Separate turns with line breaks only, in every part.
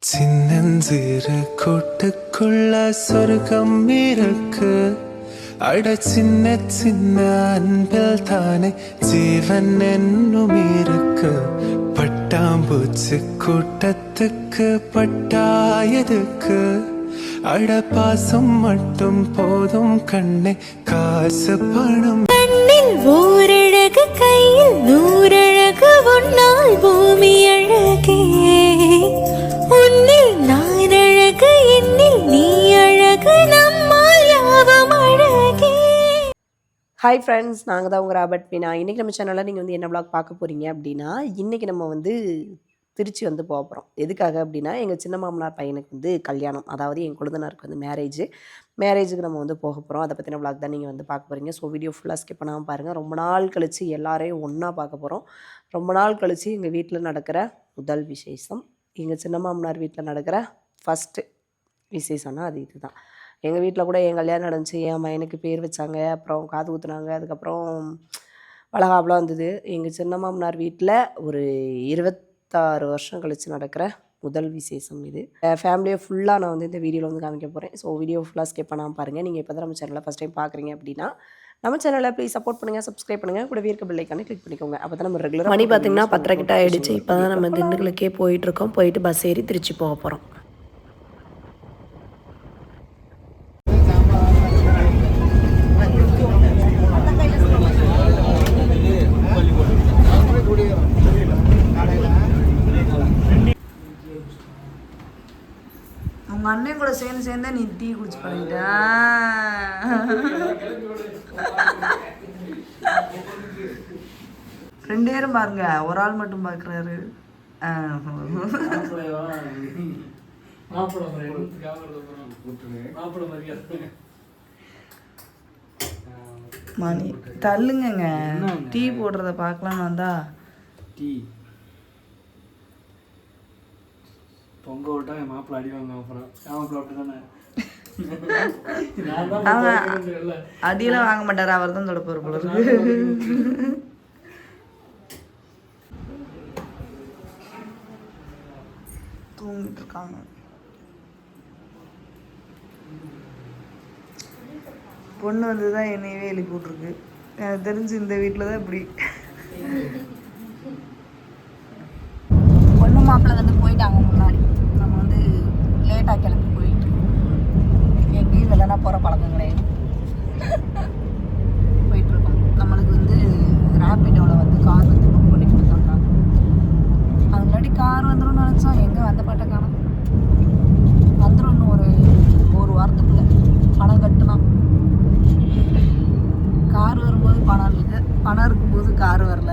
சின்னஞ்சிறு கூட்டுக்குள்ள சொர்க்கம் இருக்கு. அட சின்ன சின்ன அன்பில் தானே ஜீவன் என்னும் இருக்கு. பட்டாம்பூச்சி கூட்டத்துக்கு பட்டாயதுக்கு. அட பாசம் மட்டும் போதும் கண்ணே, காசு பணம்
ஓரழகு கையில் நூறழகு உன்னால் பூமி அழகே. உன்னில் நான் அழகு, என்னில் நீ அழகு, நம்மால் யாவும் அழகே.
ஹாய் ஃப்ரெண்ட்ஸ், நாங்கள் தான் உங்கள் ராபர்ட் மீனா. இன்றைக்கி நம்ம சேனலில் நீங்கள் வந்து என்ன விளாக் பார்க்க போகிறீங்க அப்படின்னா, இன்றைக்கி நம்ம வந்து திருச்சி வந்து போக போகிறோம். எதுக்காக அப்படின்னா, எங்கள் சின்ன மாமனார் பையனுக்கு வந்து கல்யாணம், அதாவது என் கொழுந்தனாருக்கு வந்து மேரேஜுக்கு நம்ம வந்து போக போகிறோம். அதை பற்றின விளாக் தான் நீங்கள் வந்து பார்க்க போகிறீங்க. ஸோ வீடியோ ஃபுல்லாக ஸ்கிப் பண்ணாமல் பாருங்கள். ரொம்ப நாள் கழித்து எல்லாரையும் ஒன்றா பார்க்க போகிறோம். ரொம்ப நாள் கழித்து எங்கள் வீட்டில் நடக்கிற முதல் விசேஷம், எங்கள் சின்ன மாமனார் வீட்டில் நடக்கிற ஃபஸ்ட்டு விசேஷம்னா அது இது தான். எங்கள் வீட்டில் கூட என் கல்யாணம் நடந்துச்சு, என் பையனுக்கு பேர் வச்சாங்க, அப்புறம் காது ஊற்றுனாங்க, அதுக்கப்புறம் வளகாப்புலாம் வந்தது. எங்கள் சின்ன மாமனார் வீட்டில் ஒரு 26 வருஷம் கழித்து நடக்கிற முதல் விசேஷம் இது. ஃபேமிலியை ஃபுல்லாக நான் வந்து இந்த வீடியோவில் வந்து காமிக்க போகிறேன். ஸோ வீடியோ ஃபுல்லாக ஸ்கிப் பண்ணாமல் பாருங்கள். நீங்கள் இப்போ தான் நம்ம சேனலில் ஃபஸ்ட் டைம் பார்க்குறீங்க அப்படின்னா நம்ம சேனலில் ப்ளீஸ் சப்போர்ட் பண்ணுங்கள், சப்ஸ்கிரைப் பண்ணுங்கள், கூடவே இருக்க பெல் ஐக்கானை கிளிக் பண்ணிக்கோங்க. அப்போ தான் நம்ம ரெகுலராக மணி பார்த்திங்கன்னா 10:30 கிட்ட ஆகிடுச்சு. இப்போ தான் நம்ம திண்டுக்கலுக்கே போயிட்டுருக்கோம். போயிட்டு பஸ் ஏறி திருச்சி போக போகிறோம்.
உங்க அண்ணன் கூட சேர்ந்து நீ டீ குடிச்சு பண்ணிட்ட. ரெண்டு பேரும் பாருங்க, ஒரு ஆள் மட்டும் பாக்குறாரு. மணி தள்ளுங்க, டீ போடுறத பார்க்கலான்னு வந்தா
டீ பொங்க விட்டா என் மாப்பிள்ள அடிவாங்க. அப்புறம் மாப்பிள்ள அப்படிதானே,
அடியெல்லாம் வாங்க மாட்டாரு, அவர் தான் தொடப்பாரு போல இருக்கு. தூங்கிட்டு இருக்காங்க. பொண்ணு வந்துதான் என்னையவே எழுப்பி விட்ருக்கு. எனக்கு தெரிஞ்சு இந்த வீட்டில் தான் இப்படி. பொண்ணு மாப்பிள்ளை வந்து போயிட்டாங்க முன்னாடி. நம்ம வந்து லேட்டாக கிளம்பி போயிட்டு எங்கேயும் இல்லைன்னா போகிற பழக்கம் கிடையாது. போயிட்டுருக்கோம். நம்மளுக்கு வந்து ரேப்பிடோவில் வந்து கார் வந்து புக் பண்ணி கொடுத்துருக்காங்க. அது முன்னாடி கார் வந்துடும் நினச்சோம், எங்கே வந்த பாட்டை காணும். வந்துடும் இன்னும் ஒரு வாரத்துக்குள்ளே. பணம் கட்டுனா கார் வரும்போது பணம் இல்லை, பணம் இருக்கும்போது கார் வரல,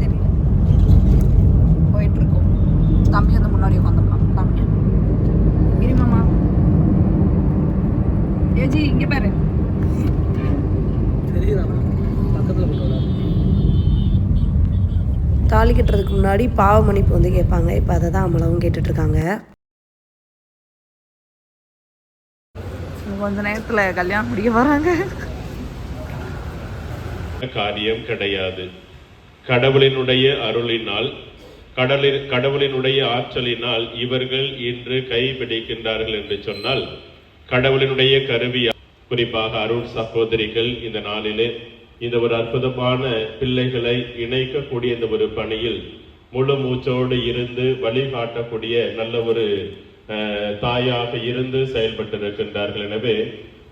தெரியல. போயிட்டுருக்கோம். தம்பி வந்து முன்னாடி உட்காந்துக்கலாம். தம்பி இருமாம்மா, ஏஜி இங்கே பாரு.
தாலி கட்டுறதுக்கு முன்னாடி பாவ மன்னிப்பு வந்து கேட்பாங்க. இப்போ அதை தான் அம்மளவும் கேட்டுட்ருக்காங்க.
கொஞ்ச நேரத்தில் கல்யாணம் முடிக்க வராங்க.
காரியம் கிடையாது. கடவுளினுடைய அருளினால், கடவுளினுடைய ஆற்றலினால் இவர்கள் இன்று கைப்பிடிக்கின்றார்கள் என்று சொன்னால், கடவுளினுடைய கருவி, குறிப்பாக அருள் சகோதரிகள் இந்த நாளிலே இந்த ஒரு அற்புதமான பிள்ளைகளை இணைக்கக்கூடிய இந்த ஒரு பணியில் முழு மூச்சோடு இருந்து வழிகாட்டக்கூடிய நல்ல ஒரு தாயாக இருந்து செயல்பட்டு இருக்கின்றார்கள். எனவே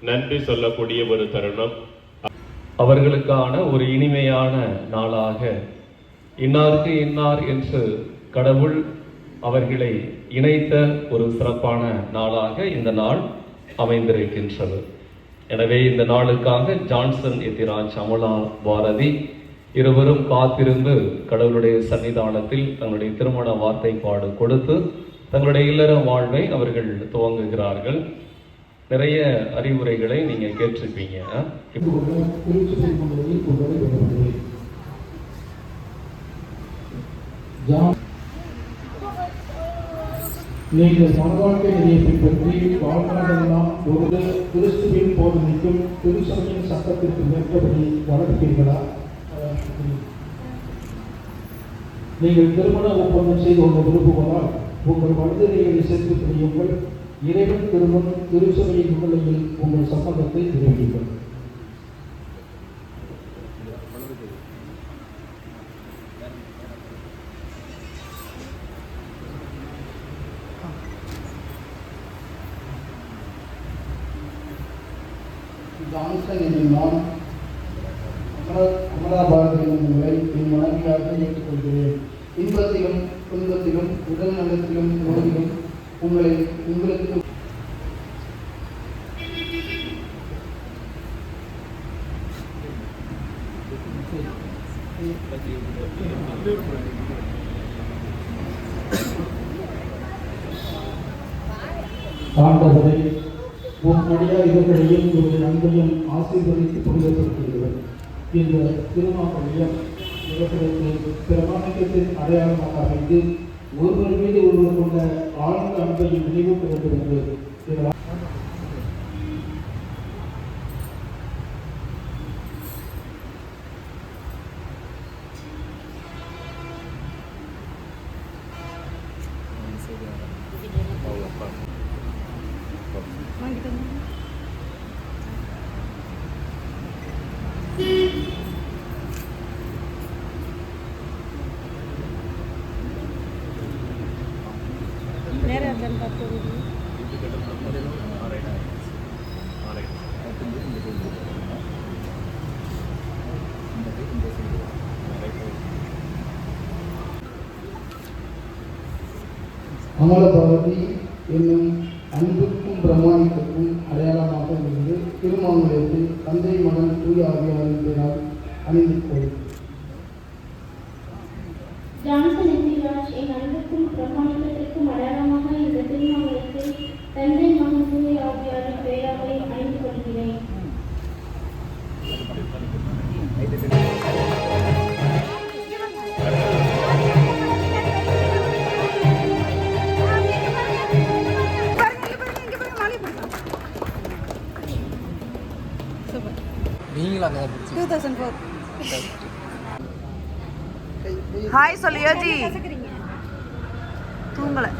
நன்றி சொல்லக்கூடிய ஒரு தருணம்.
அவர்களுக்கான ஒரு இனிமையான நாளாக, இன்னாருக்கு இன்னார் என்று கடவுள் அவர்களை இணைத்த ஒரு சிறப்பான நாளாக இந்த நாள் அமைந்திருக்கின்றது. எனவே இந்த நாளுக்காக ஜான்சன் எத்திராஜ், அமலா பாரதி இருவரும் காத்திருந்து கடவுளுடைய சன்னிதானத்தில் தங்களுடைய திருமண வார்த்தைப்பாடு கொடுத்து தங்களுடைய இல்லற வாழ்வை அவர்கள் துவங்குகிறார்கள். நிறைய அறிவுரைகளை நீங்க கேட்டிருப்பீங்க.
நீங்கள் மனவாழ்க்கை நெறியை பின்பற்றி வாழ்நாளெல்லாம் ஒரு கிறிஸ்துவின் போதனைக்கும் திருச்சபையின் சட்டத்திற்கு மேற்படி வளர்ப்பீர்களா? நீங்கள் திருமண ஒப்பந்தம் செய்து கொள்ள விரும்புவதால் உங்கள் வலதுகைகளை சேர்த்து பிடியுங்கள். இறைவன் திருமண் திருச்சபையின் முன்னிலையில் உங்கள் சம்மதத்தை தெரிவியுங்கள். ஜான்சன் என்னும் நான் அமலாபாரதி என்னும் உங்களை என் மனைவியாக ஏற்றுக்கொள்கிறேன். இன்பத்திலும் துன்பத்திலும் உடல் நலத்திலும் நோயிலும் உங்களுக்கு ஆண்டவரை உம்முடைய இவர்களையும் உங்களுடைய அன்பையும் ஆசீர்வதித்து புனிதப்படுத்துகிறவர். இந்த திருமாவளியம் இவர்களுக்கு பிரமாணிக்கத்தின் அடையாளமாக அமைந்து ஒருவர் மீது ஒருவர் கொண்ட ஆழ்ந்த அன்பையும் நினைவூட்ட வேண்டும் என்று அமலபாரதி என்னும் அன்புக்கும் பிரமாணிக்கக்கும் அடையாளமாக இருந்து திருமாங்கலத்தில் தந்தை மகன் தூய ஆவியாரின் பெயரால் அணிந்து கொள்ளும்.
ஜான்சன் என்கிறார் என் அன்புக்கும் பிரமாணிக்கத்திற்கும் அடையாளமாக இந்த திருமாங்கலத்தில் தந்தை மகன் தூய ஆவியாரின் பெயராலே அணிந்து கொள்கிறேன்.
ஹாய் சொல்லு யோஜி. தூங்கலை.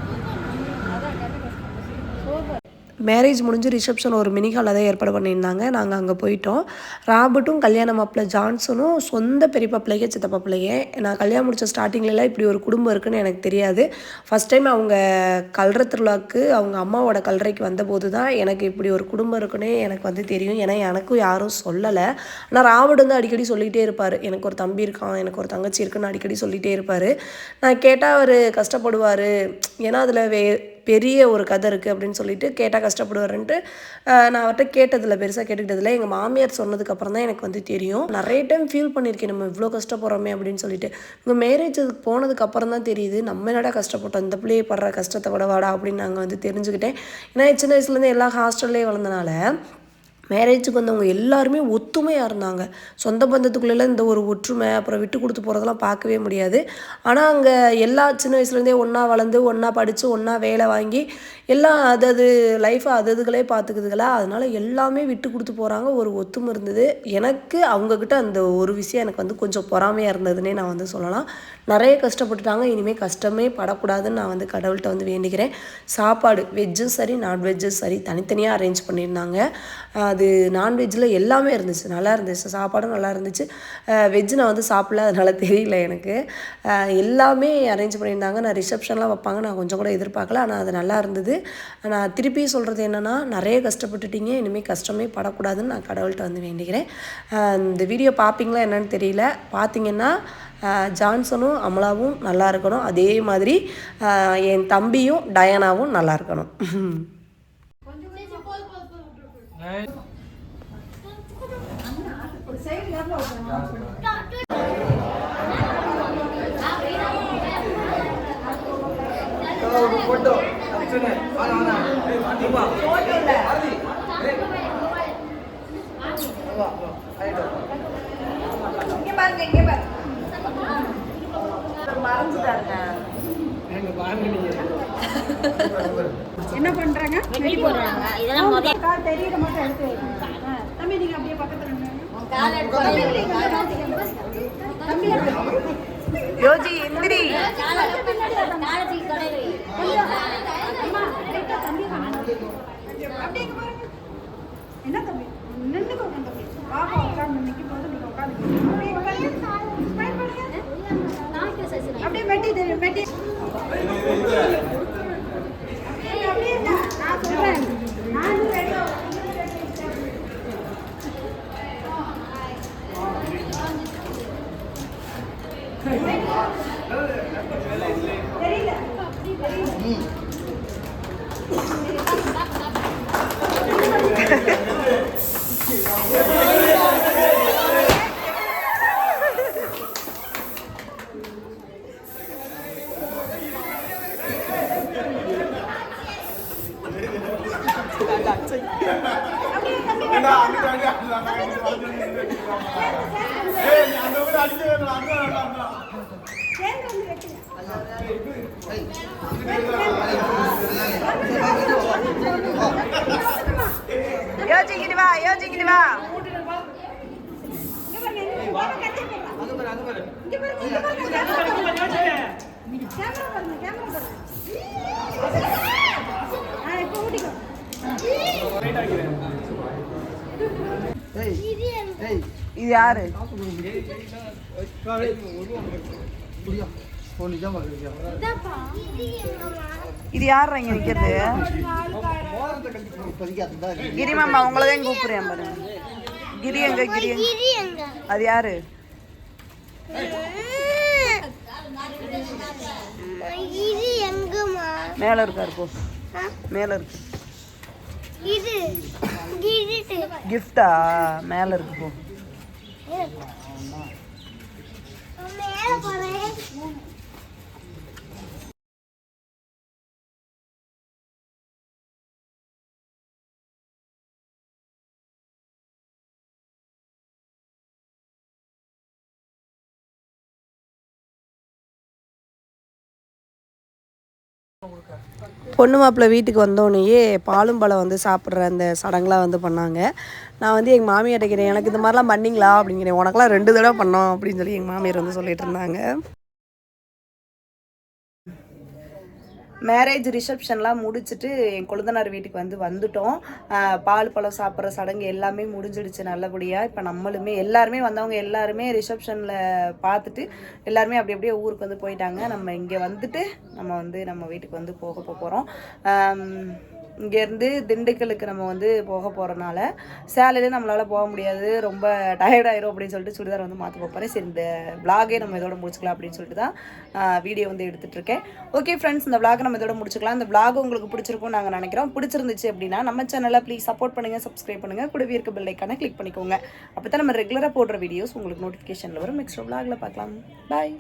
மேரேஜ் முடிஞ்சு ரிசப்ஷன் ஒரு மினி ஹாலில் தான் ஏற்பாடு பண்ணியிருந்தாங்க. நாங்கள் அங்கே போயிட்டோம். ராபர்ட்டும் கல்யாண மாப்பிள்ளை ஜான்சனும் சொந்த பெரியப்பா பிள்ளைங்க சித்தப்பா பிள்ளைங்க. நான் கல்யாணம் முடித்த ஸ்டார்டிங்லலாம் இப்படி ஒரு குடும்பம் இருக்குன்னு எனக்கு தெரியாது. ஃபஸ்ட் டைம் அவங்க கல்ற திருவிழாவுக்கு அவங்க அம்மாவோட கல்றைக்கு வந்தபோது தான் எனக்கு இப்படி ஒரு குடும்பம் இருக்குன்னு எனக்கு வந்து தெரியும். ஏன்னா எனக்கும் யாரும் சொல்லலை. ஆனால் ராபர்ட் வந்து அடிக்கடி சொல்லிகிட்டே இருப்பார், எனக்கு ஒரு தம்பி இருக்கான், எனக்கு ஒரு தங்கச்சி இருக்குன்னு அடிக்கடி சொல்லிகிட்டே இருப்பார். நான் கேட்டால் அவர் கஷ்டப்படுவார், ஏன்னா அதில் பெரிய ஒரு கதை இருக்குது அப்படின்னு சொல்லிட்டு கேட்டால் கஷ்டப்படுவாருன்ட்டு நான் அவர்கிட்ட கேட்டதில்லை, பெருசாக கேட்டுக்கிட்டதில்லை. எங்கள் மாமியார் சொன்னதுக்கப்புறம் தான் எனக்கு வந்து தெரியும். நிறைய டைம் ஃபீல் பண்ணியிருக்கேன், நம்ம இவ்வளோ கஷ்டப்படுறோமே அப்படின்னு சொல்லிட்டு. உங்கள் மேரேஜுக்கு போனதுக்கப்புறம் தான் தெரியுது நம்ம என்னடா கஷ்டப்பட்டோம், இந்த பிள்ளையை படுற கஷ்டத்தை விட வாடா அப்படின்னு நாங்கள் வந்து தெரிஞ்சுக்கிட்டேன். ஏன்னா சின்ன வயசுலேருந்து எல்லா ஹாஸ்டல்லே வளர்ந்தனால மேரேஜுக்கு வந்தவங்க எல்லாருமே ஒத்துமையாக இருந்தாங்க. சொந்த பந்தத்துக்குள்ளெல்லாம் இந்த ஒரு ஒற்றுமை அப்புறம் விட்டு கொடுத்து போகிறதெல்லாம் பார்க்கவே முடியாது. ஆனால் அங்கே எல்லா சின்ன வயசுலேருந்தே ஒன்றா வளர்ந்து ஒன்றா படித்து ஒன்றா வேலை வாங்கி எல்லாம் அது லைஃப்பை அதுகளே பார்த்துக்குதுங்களா, அதனால் எல்லாமே விட்டு கொடுத்து போகிறாங்க. ஒரு ஒத்துமை இருந்தது. எனக்கு அவங்கக்கிட்ட அந்த ஒரு விஷயம் எனக்கு வந்து கொஞ்சம் பொறாமையாக இருந்ததுன்னே நான் வந்து சொல்லலாம். நிறைய கஷ்டப்பட்டுட்டாங்க, இனிமேல் கஷ்டமே படக்கூடாதுன்னு நான் வந்து கடவுள்கிட்ட வந்து வேண்டிக்கிறேன். சாப்பாடு வெஜ்ஜும் சரி நான்வெஜ்ஜும் சரி தனித்தனியாக அரேஞ்ச் பண்ணியிருந்தாங்க. அது நான்வெஜ்ஜில் எல்லாமே இருந்துச்சு, நல்லா இருந்துச்சு. சாப்பாடும் நல்லா இருந்துச்சு. வெஜ்ஜு நான் வந்து சாப்பிடல, அதனால் தெரியல எனக்கு. எல்லாமே அரேஞ்ச் பண்ணியிருந்தாங்க. நான் ரிசப்ஷன்லாம் வைப்பாங்க நான் கொஞ்சம் கூட எதிர்பார்க்கல, ஆனால் அது நல்லா இருந்தது. நான் திருப்பி சொல்கிறது என்னென்னா, நிறைய கஷ்டப்பட்டுட்டீங்க, இனிமேல் கஷ்டமே படக்கூடாதுன்னு நான் கடவுள்கிட்ட வந்து வேண்டிக்கிறேன். இந்த வீடியோ பார்ப்பீங்களா என்னன்னு தெரியல. பார்த்தீங்கன்னா ஜான்சனும் அமலாவும் நல்லா இருக்கணும், அதே மாதிரி என் தம்பியும் டயானாவும் நல்லா இருக்கணும்.
என்ன பண்றாங்க?
வெட்டி போடுறாங்க. இதெல்லாம் முதல்ல
கால் தெரியற மட்டும் எடுத்து வைங்க. தம்பி நீங்க அப்படியே பக்கத்துல நின்னு.
கால் எடுத்து
தம்பி யோஜி எந்திரி.
என்ன தம்பி நின்றுக்கோ தம்பி பாப்பா உட்காந்து நிற்க போது நீங்கள் உட்காந்து அப்படியே மெட்டி தெரியும் மெட்டி அப்படியே நான் சொல்கிறேன் நான் தெரியல
யோசிக்கிட்டு வா யோசிக்கிட்டு வா. இது யாரு? இது யார் இங்க நிக்கிறது? கிரி மாமா உங்களை தான் கூப்பிடுறேன் பாருங்க. கிரி எங்க? கிரி எங்க? அது யாரு? மேல இருக்காரு போ. மேல இருக்கு. கிஃப்டா? மேல இருக்கு போ.
பொண்ணு மாப்பிள்ளை வீட்டுக்கு வந்தோடனேயே பாலும் பழம் வந்து சாப்பிட்ற அந்த சடங்குலாம் வந்து பண்ணாங்க. நான் வந்து எங்கள் மாமியார் கேட்குறேன், எனக்கு இந்த மாதிரிலாம் பண்ணிங்களா அப்படிங்கிறேன். உனக்கெல்லாம் 2 தடவை பண்ணோம் அப்படின்னு சொல்லி எங்கள் மாமியார் வந்து சொல்லிட்டு இருந்தாங்க. மேரேஜ் ரிசப்ஷன்லாம் முடிச்சுட்டு என் கொழுந்தனார் வீட்டுக்கு வந்துட்டோம். பால் பழம் சாப்பிட்ற சடங்கு எல்லாமே முடிஞ்சிடுச்சு நல்லபடியாக. இப்போ நம்மளுமே எல்லாருமே வந்தவங்க எல்லாருமே ரிசப்ஷனில் பார்த்துட்டு எல்லாருமே அப்படி அப்படியே ஊருக்கு வந்து போயிட்டாங்க. நம்ம இங்கே வந்துட்டு நம்ம வீட்டுக்கு வந்து போக போகிறோம். இங்கேருந்து திண்டுக்கலுக்கு நம்ம வந்து போக போகிறனால சேலையிலே நம்மளால் போக முடியாது, ரொம்ப டயர்டாயிரும் அப்படின்னு சொல்லிட்டு சுடிதார் வந்து மாற்ற போகிறேன். சரி இந்த விளாகே நம்ம இதோட முடிச்சுக்கலாம் அப்படின்னு சொல்லிட்டு தான் வீடியோ வந்து எடுத்துகிட்ருக்கேன். ஓகே ஃப்ரெண்ட்ஸ், இந்த விளாகை நம்ம இதோட முடிச்சுக்கலாம். இந்த விளாக் உங்களுக்கு பிடிச்சிருக்கும்னு நாங்கள் நினைக்கிறோம். பிடிச்சிருந்துச்சு அப்படின்னா நம்ம சேனலை ப்ளீஸ் சப்போர்ட் பண்ணுங்கள், சப்ஸ்கிரைப் பண்ணுங்கள், கூடவே இருக்க பெல் ஐக்கானை கிளிக் பண்ணிக்கோங்க. அப்போ தான் நம்ம ரெகுலராக போடுற வீடியோஸ் உங்களுக்கு நோட்டிஃபிகேஷனில் வரும். நெக்ஸ்ட் விளாகில் பார்க்கலாம். பாய்.